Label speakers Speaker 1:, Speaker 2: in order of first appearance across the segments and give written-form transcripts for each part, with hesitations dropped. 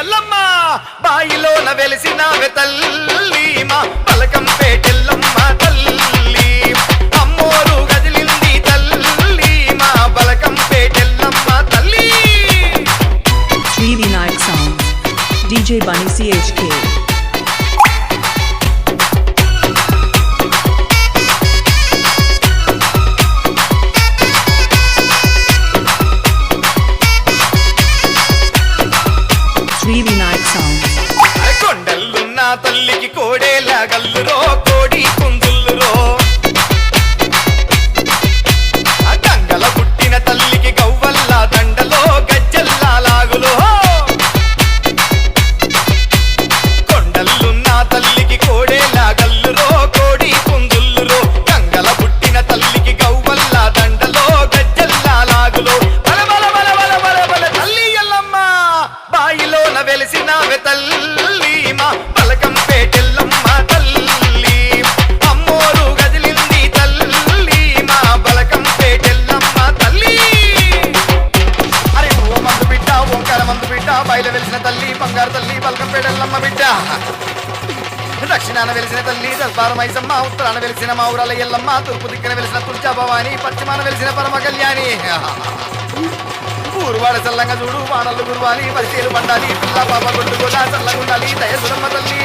Speaker 1: ఎల్లమ్మ బాయిలోన వెలిసినావే తల్లి మా బలకంపేటెల్లమ్మ తల్లి అమ్మోరు గదిలింది తల్లి మా బలకంపేటెల్లమ్మ తల్లి.
Speaker 2: Sri Vinayak Sound DJ Bunny CHK Sri Vinayak Sound
Speaker 1: కొండల్లున్న తల్లికి కోడేల గల్లురో కోడి కుందుల్లురో గంగల పుట్టిన తల్లికి గవ్వల్ల దండలో గజ్జల్లా లాగులో కొండల్లున్న తల్లికి కోడేల గల్లురో కోడి కుందుల్లురో గంగల పుట్టిన తల్లికి గవ్వల్ల దండలో గజ్జల్లా లాగులో బల బల బల బల బల బల తల్లి ఎల్లమ్మ బాయిలోన వెలిసినావే తల్లి మా బలకంపేటెల్లమ్మ తల్లి అమ్మోరు గదిలింది తల్లి మా బలకంపేటెల్లమ్మ తల్లి. అరే ఓ మందు బిడ్డ ఓంకార మందు బిడ్డ బయలు వెలిసిన తల్లి బంగారు తల్లి బలకంపేటెల్లమ్మ బిడ్డ దక్షిణాన వెలిసిన తల్లి దర్బారు మైసమ్మ ఉత్తరాన వెలిసిన మా ఊరాల ఎల్లమ్మ తూర్పు దిక్కున వెలిసిన తుల్చా భవాని పశ్చిమాన వెలిసిన పరమ కళ్యాణి ఊరువాడ చల్లంగా చూడు వానలు గురువాలి పరిచయలు పండాలి పిల్ల పాప గుడ్డుగోలా చల్లగుండాలి దయసురమ్మ తల్లి.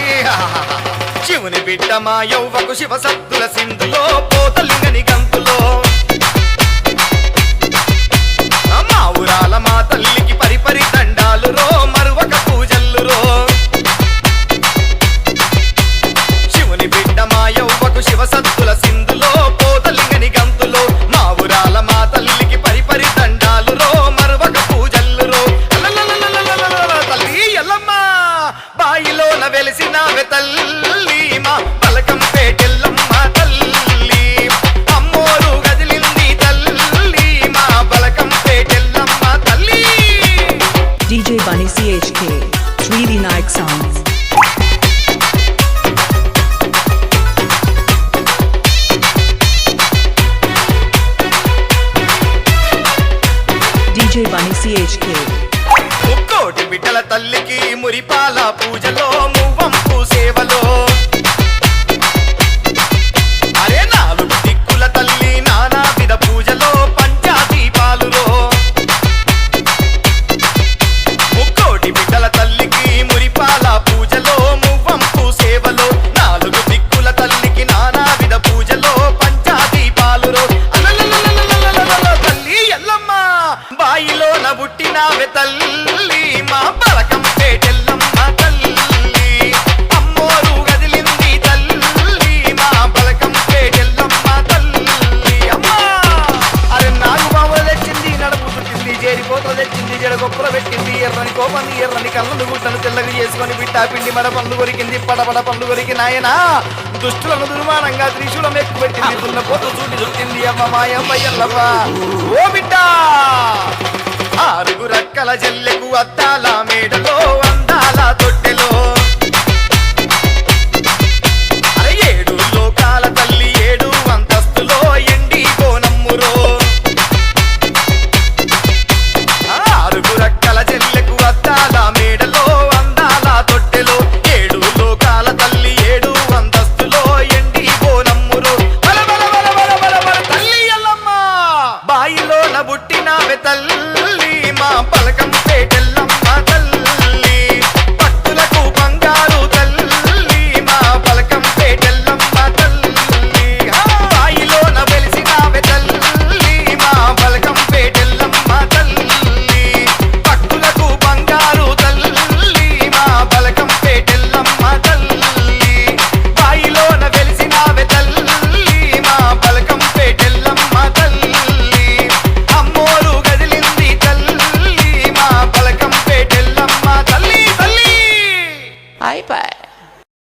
Speaker 1: శివుని బిడ్డ మా యౌవకు శివ సత్తుల సింధులో పోతలింగని గంతులో మా ఊరాల మా తల్లికి పరిపరి దండాలు రో మరువక పూజల్లు రో శివుని బిడ్డ మా యౌవకు శివ సత్తుల సింధులో పోతలింగని గంతులో మా ఊరాల మా తల్లికి పరిపరి దండాలు రో మరువక పూజల్లు రో తల్లి ఎల్లమ్మ బాయిలోన వెలిసినావే తల్లి మా బలకంపేటెల్లమ్మ తల్లి అమ్మోరు గదిలింది తల్లి మా బలకంపేటెల్లమ్మ తల్లి.
Speaker 2: DJ Bunny CHK Sri Vinayak Sound DJ Bunny CHK
Speaker 1: ముక్కోటి బిడ్డల తల్లికి మురిపాల పూజలో మువ్వంపు సేవలో అరే నాలుగు దిక్కుల తల్లి నానా విధ పూజలో పంచాదీపాలులో ముక్కోటి బిడ్డల తల్లికి మురిపాల పూజలో మువ్వంపు సేవలో నాలుగు దిక్కుల తల్లికి నానా విధ పూజలో పంచాదీపాలులో తల్లి ఎల్లమ్మ బాయిలోన పుట్టినావే తల్లి మా బలకంపేటెల్లమ్మ తల్లి అమ్మోరు గదిలింది తల్లి మా బలకంపేటెల్లమ్మ తల్లి అమ్మ. అరే నాగు బావులు తెచ్చింది నడుపు చుట్టింది చేరిపోతలు తెచ్చింది జడగొప్పలు పెట్టింది ఎర్రని కోపంది ఎర్రని కళ్ళను గుట్టను తెల్లగా చేసుకొని బిడ్డ పిండి మడ పండ్లు కొరికింది పడపడ పండ్లు కొరికి నాయన దుష్టులను దుర్మానంగా త్రిశూలం ఎక్కువ పెట్టింది దున్న పోత చూటి చుట్టింది అమ్మ మాయమ్మ ఎల్లమ్మ ఓ బిడ్డ ఆరుగురక్కల జల్లెకు అద్దాల మేడలో అందాల తొట్టెలో